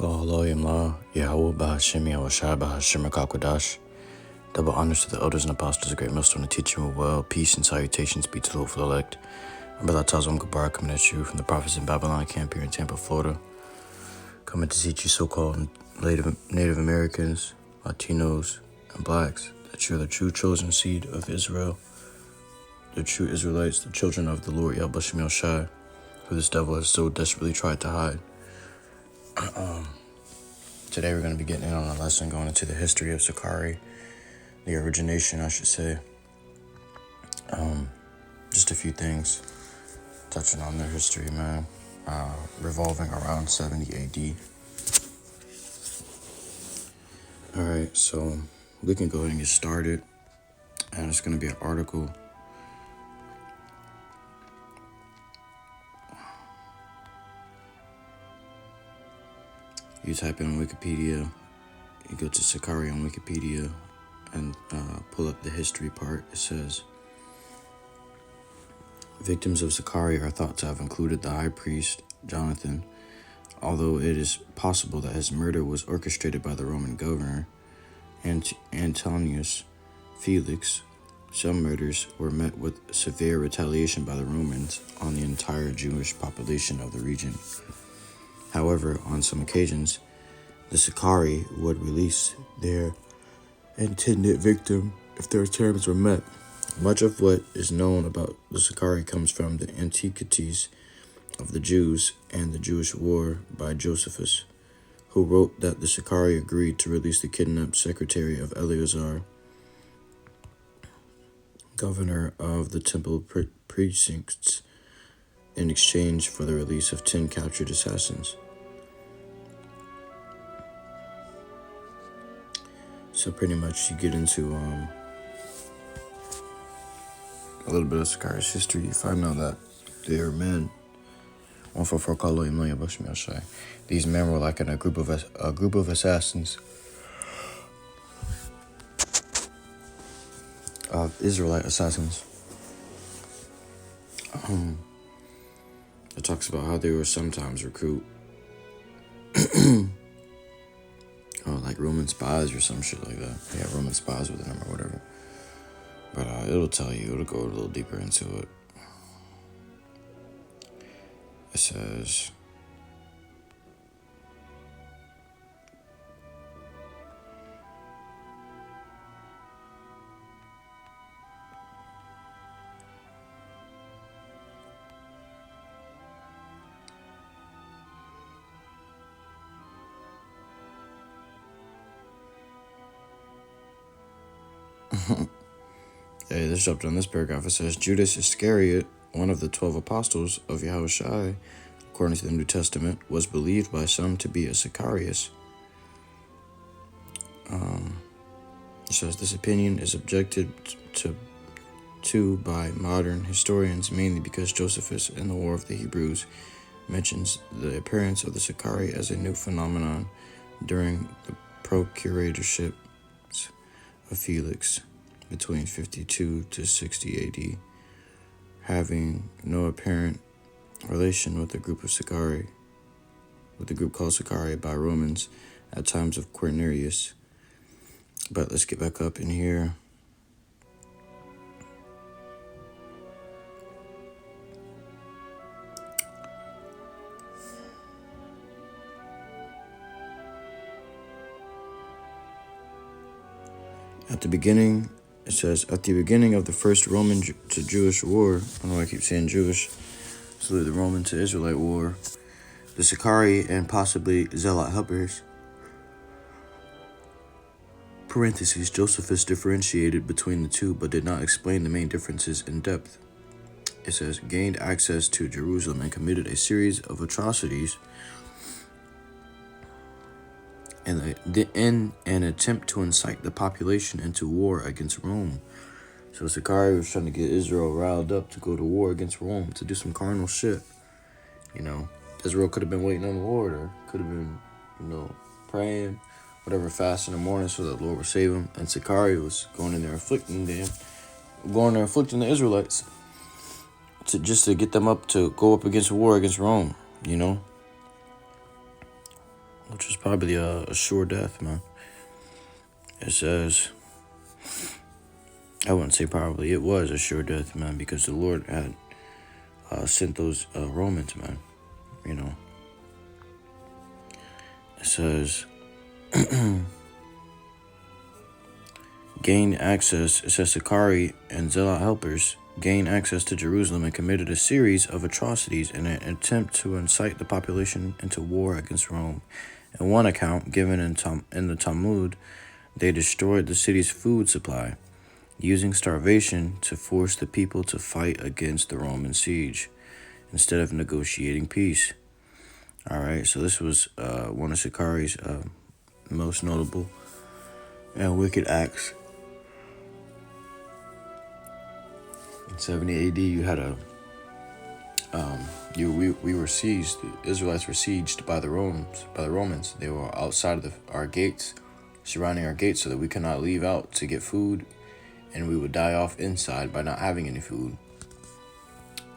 HALALYAM, YAHAWAH, BAHASHAM, BAHASHAM, QADASH. Double honors to the elders and apostles, the great millstone, and teaching with well. Peace and salutations be to the hopeful elect. I'm Brother Tazom Gabar coming at you from the prophets in Babylon camp here in Tampa, Florida. Coming to teach you so-called Native Americans, Latinos, and blacks that you're the true chosen seed of Israel, the true Israelites, the children of the Lord YAHAWASHI, who this devil has so desperately tried to hide. Today we're going to be getting in on a lesson going into the history of Sicarri, the origination, I should say. Just a few things touching on their history, man. Revolving around 70 AD. Alright, so we can go ahead and get started. And it's going to be an article. You type in Wikipedia, you go to Sicarri on Wikipedia and pull up the history part. It says, victims of Sicarri are thought to have included the high priest, Jonathan, although it is possible that his murder was orchestrated by the Roman governor, Antonius Felix. Some murders were met with severe retaliation by the Romans on the entire Jewish population of the region. However, on some occasions, the Sicarri would release their intended victim if their terms were met. Much of what is known about the Sicarri comes from the Antiquities of the Jews and the Jewish War by Josephus, who wrote that the Sicarri agreed to release the kidnapped secretary of Eleazar, governor of the temple precincts, in exchange for the release of 10 captured assassins. So pretty much you get into a little bit of Sicarri's history. You find out that they are men. 144 YAHAWASHI. These men were like in a group of assassins of Israelite assassins. It talks about how they were sometimes recruit like Roman spies or some shit like that. Yeah, Roman spies with them or whatever. But it'll tell you, it'll go a little deeper into it. It says, hey, this jumped on this paragraph. It says, Judas Iscariot, one of the 12 apostles of Yahawashi, according to the New Testament, was believed by some to be a Sicarius. It says, this opinion is objected to by modern historians, mainly because Josephus in the War of the Hebrews mentions the appearance of the Sicarri as a new phenomenon during the procuratorship of Felix between 52 to 60 AD, having no apparent relation with the group called Sicarri by Romans at times of Quirinius. But let's get back up in here. It says, at the beginning of the first Roman to Jewish war, I don't know why I keep saying Jewish, so the Roman to Israelite war, the Sicarri and possibly Zealot helpers, parentheses, Josephus differentiated between the two but did not explain the main differences in depth. It says, gained access to Jerusalem and committed a series of atrocities in an attempt to incite the population into war against Rome. So Sicarri was trying to get Israel riled up to go to war against Rome, to do some carnal shit. You know, Israel could have been waiting on the Lord, or could have been, praying, whatever, fasting in the morning so that the Lord would save them. And Sicarri was going in there afflicting the Israelites to get them up to go up against war against Rome, which was probably a sure death, man. It says, I wouldn't say probably, it was a sure death, man, because the Lord had sent those Romans, man. You know, it says, gained access. It says Sicarri and Zealot helpers gained access to Jerusalem and committed a series of atrocities in an attempt to incite the population into war against Rome. In one account given in the Talmud, they destroyed the city's food supply, using starvation to force the people to fight against the Roman siege instead of negotiating peace. All right, so this was one of Sicarri's most notable and wicked acts. In 70 AD, you had we were sieged. The Israelites were sieged by the Romans. They were outside of our gates, surrounding our gates, so that we could not leave out to get food, and we would die off inside by not having any food.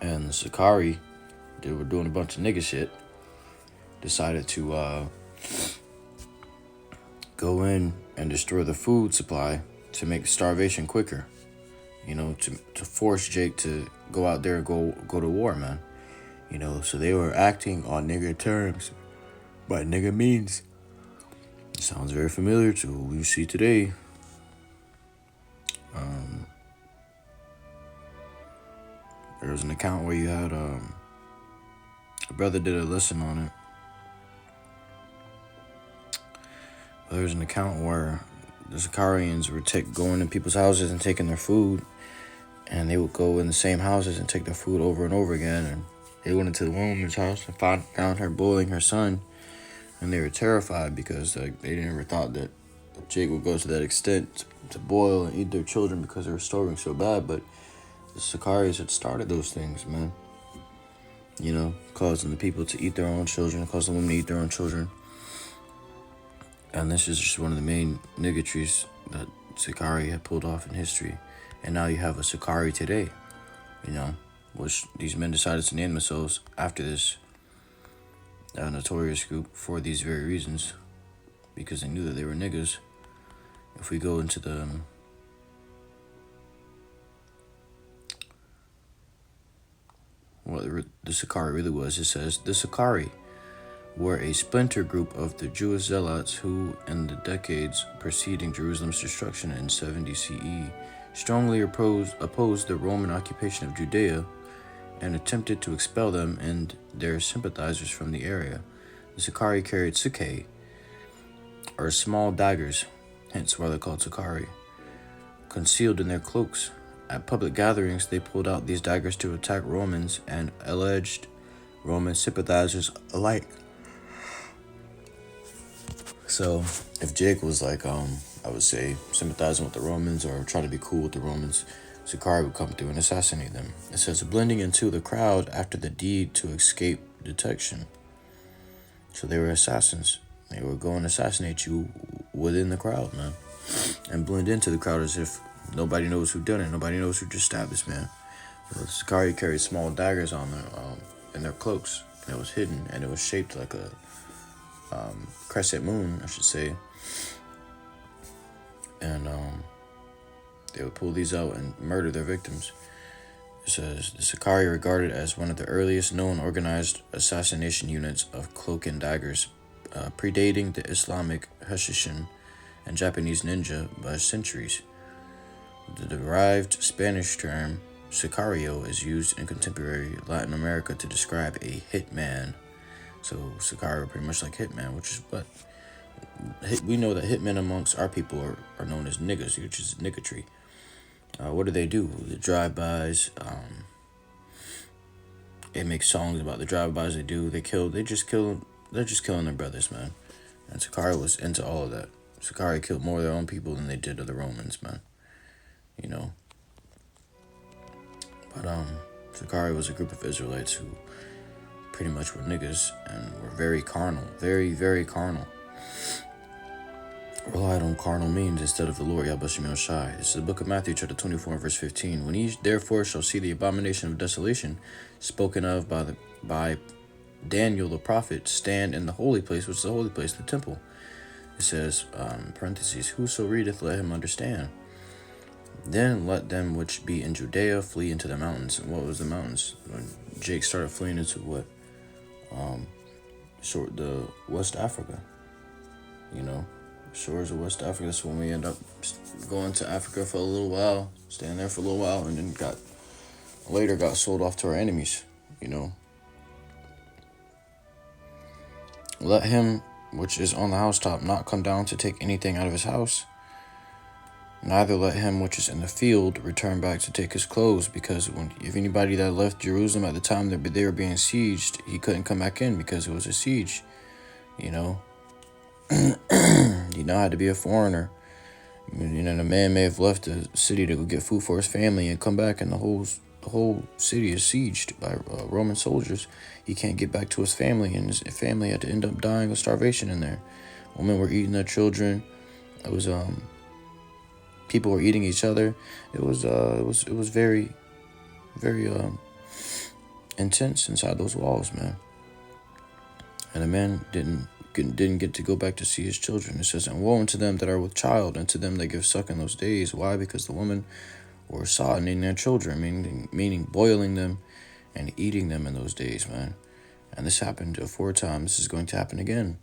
And the Sicarri, they were doing a bunch of nigga shit, decided to go in and destroy the food supply to make starvation quicker. You know, to force Jake to go out there and go to war, man. You know, so they were acting on nigger terms, by nigger means. It sounds very familiar to what we see today. There was an account where you had a brother did a lesson on it. There was an account where the Sicarians were going in people's houses and taking their food, and they would go in the same houses and take their food over and over again. And they went into the woman's house and found her boiling her son, and they were terrified because they never thought that Jake would go to that extent to boil and eat their children because they were starving so bad. But the Sicaris had started those things, man. You know, causing the people to eat their own children, causing the women to eat their own children. And this is just one of the main niggatries that Sicarri had pulled off in history. And now you have a Sicarri today, you know, which these men decided to name themselves after this notorious group for these very reasons, because they knew that they were niggas. If we go into what the Sicarri really was, it says, the Sicarri were a splinter group of the Jewish zealots who, in the decades preceding Jerusalem's destruction in 70 CE, strongly opposed the Roman occupation of Judea and attempted to expel them and their sympathizers from the area. The Sicarri carried Sicae, or small daggers, hence why they're called Sicarri, concealed in their cloaks. At public gatherings, they pulled out these daggers to attack Romans and alleged Roman sympathizers alike. So, if Jake was like, I would say, sympathizing with the Romans or trying to be cool with the Romans, Sicarri would come through and assassinate them. It says, blending into the crowd after the deed to escape detection. So they were assassins. They would go and assassinate you within the crowd, man. And blend into the crowd as if nobody knows who done it. Nobody knows who just stabbed this man. So Sicarri carried small daggers on their, in their cloaks. And it was hidden, and it was shaped like a crescent moon, I should say. And they would pull these out and murder their victims. It says, the Sicarri regarded as one of the earliest known organized assassination units of cloak and daggers, predating the Islamic Hashishin and Japanese ninja by centuries. The derived Spanish term sicario is used in contemporary Latin America to describe a hitman. So Sicario pretty much like hitman, which is what we know that hitmen amongst our people are known as niggas, which is niggatry. What do? The drive-bys. They make songs about the drive-bys they do. They're just killing their brothers, man. And Sicario was into all of that. Sicario killed more of their own people than they did of the Romans, man. You know. But Sicario was a group of Israelites who pretty much were niggas and were very carnal, very, very carnal. Relied on carnal means instead of the Lord YAHAWASHI. This is the book of Matthew, chapter 24, verse 15. When ye therefore shall see the abomination of desolation spoken of by Daniel the prophet stand in the holy place, which is the holy place, the temple. It says, parentheses, whoso readeth, let him understand. Then let them which be in Judea flee into the mountains. And what was the mountains? When Jake started fleeing into what? The West Africa. You know, shores of West Africa. That's when we end up going to Africa for a little while, staying there for a little while, and then later got sold off to our enemies. You know, let him which is on the housetop not come down to take anything out of his house. Neither let him which is in the field return back to take his clothes, because if anybody that left Jerusalem at the time that they were being sieged, he couldn't come back in because it was a siege. You know, had to be a foreigner. You know, the man may have left the city to go get food for his family and come back, and the whole city is sieged by Roman soldiers. He can't get back to his family, and his family had to end up dying of starvation in there. Women were eating their children. It was people were eating each other. It was very, very intense inside those walls, man. And the man didn't get to go back to see his children. It says, and woe unto them that are with child, and to them that give suck in those days. Why? Because the women were soddening their children, meaning boiling them and eating them in those days, man. And this happened aforetime. This is going to happen again.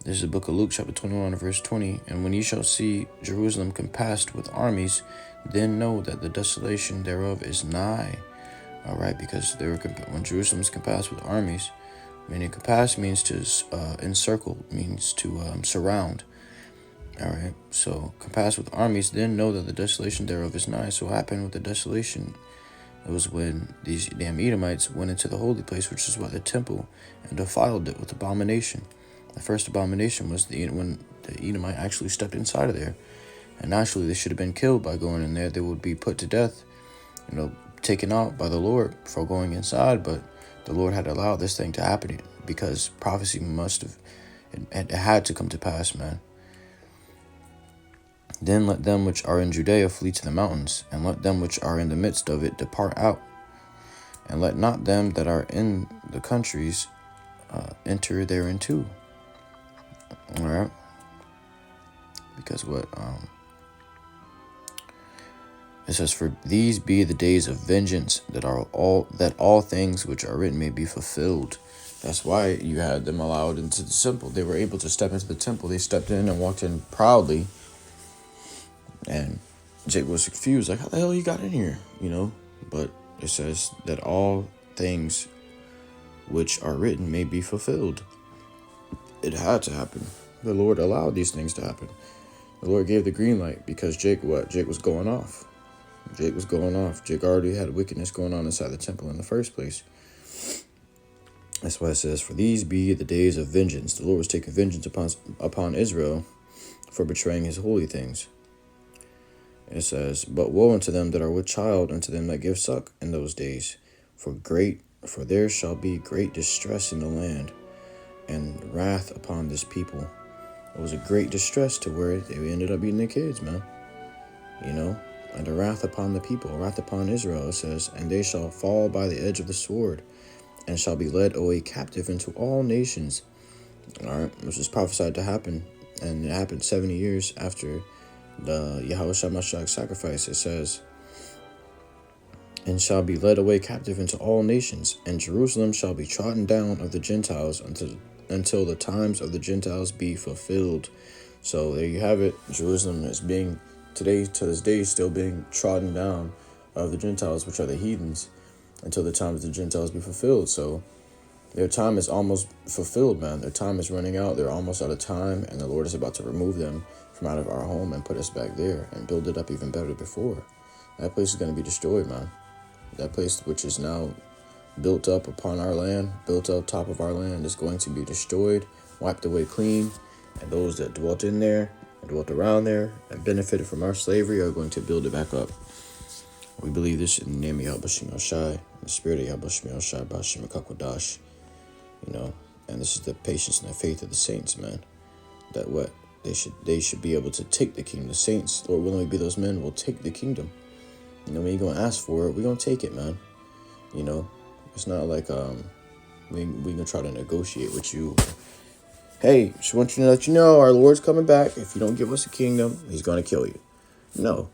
This is the book of Luke, chapter 21, verse 20. And when ye shall see Jerusalem compassed with armies, then know that the desolation thereof is nigh. All right, because when Jerusalem is compassed with armies, meaning compass means to encircle, means to surround. All right, so compassed with armies, then know that the desolation thereof is nigh. So what happened with the desolation? It was when these damn Edomites went into the holy place, which is what the temple, and defiled it with abomination. The first abomination was when the Edomite actually stepped inside of there. And naturally, they should have been killed by going in there. They would be put to death, taken out by the Lord for going inside. But the Lord had allowed this thing to happen because prophecy it had to come to pass, man. Then let them which are in Judea flee to the mountains, and let them which are in the midst of it depart out. And let not them that are in the countries enter thereinto. All right, because it says, for these be the days of vengeance, that all things which are written may be fulfilled. That's why you had them allowed into the temple. They were able to step into the temple. They stepped in and walked in proudly, and Jake was confused, like, how the hell you got in here, But it says that all things which are written may be fulfilled. It had to happen. The Lord allowed these things to happen. The Lord gave the green light because Jake was going off. Jake was going off. Jake already had wickedness going on inside the temple in the first place. That's why it says, for these be the days of vengeance. The Lord was taking vengeance upon Israel for betraying his holy things. It says, but woe unto them that are with child, and to them that give suck in those days. For there shall be great distress in the land, and wrath upon this people. It was a great distress to where they ended up eating their kids, man. And a wrath upon the people, a wrath upon Israel, it says, and they shall fall by the edge of the sword, and shall be led away captive into all nations. All right, which is prophesied to happen, and it happened 70 years after the YAHAWASHI sacrifice. It says, and shall be led away captive into all nations, and Jerusalem shall be trodden down of the Gentiles until the times of the Gentiles be fulfilled. So there you have it. Jerusalem is being to this day still being trodden down of the Gentiles, which are the heathens, until the times of the Gentiles be fulfilled. So their time is almost fulfilled, man. Their time is running out. They're almost out of time, and the Lord is about to remove them from out of our home and put us back there and build it up even better before. That place is going to be destroyed, man. That place which is now built up upon our land, built up top of our land, is going to be destroyed, wiped away clean, and those that dwelt in there and dwelt around there and benefited from our slavery are going to build it back up. We believe this in the name of YAHAWASHI, in the spirit of YAHAWASHI, BAHASHAM, QADASH, and this is the patience and the faith of the saints, man. That they should be able to take the kingdom. The saints, Lord willing, be those men will take the kingdom. When you're going to ask for it, we're going to take it, man. It's not like we can try to negotiate with you. Hey, just want you to let you know our Lord's coming back. If you don't give us a kingdom, he's going to kill you. No,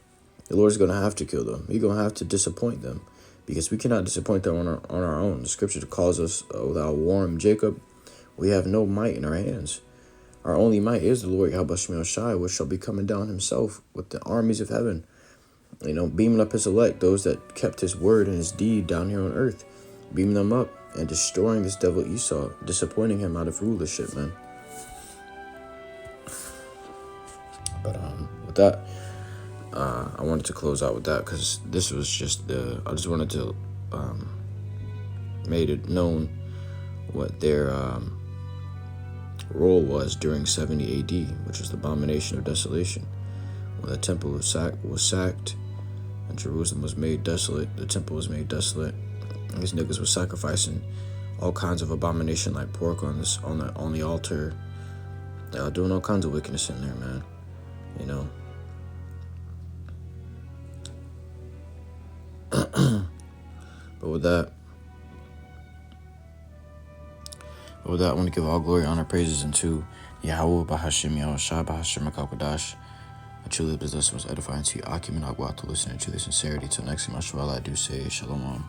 the Lord's going to have to kill them. He's going to have to disappoint them because we cannot disappoint them on our own. The scripture calls us, without warring Jacob, we have no might in our hands. Our only might is the Lord YAHAWASHI, which shall be coming down himself with the armies of heaven, beaming up his elect, those that kept his word and his deed down here on earth, beaming them up and destroying this devil Esau, disappointing him out of rulership, man. But with that, I wanted to close out with that because this was just I just wanted to made it known what their role was during 70 AD, which was the abomination of desolation, when the temple was sacked and Jerusalem was made desolate. The temple was made desolate. And these niggas were sacrificing all kinds of abomination like pork on the altar. They were doing all kinds of wickedness in there, man. But with that, I want to give all glory, honor, praises unto Yahawah, BAHASHAM, YAHAWASHI, BAHASHAM, QADASH. I truly believe this was edifying to you. Akim and Agwa to listen to truly sincerity. Till next time, I do say shalom.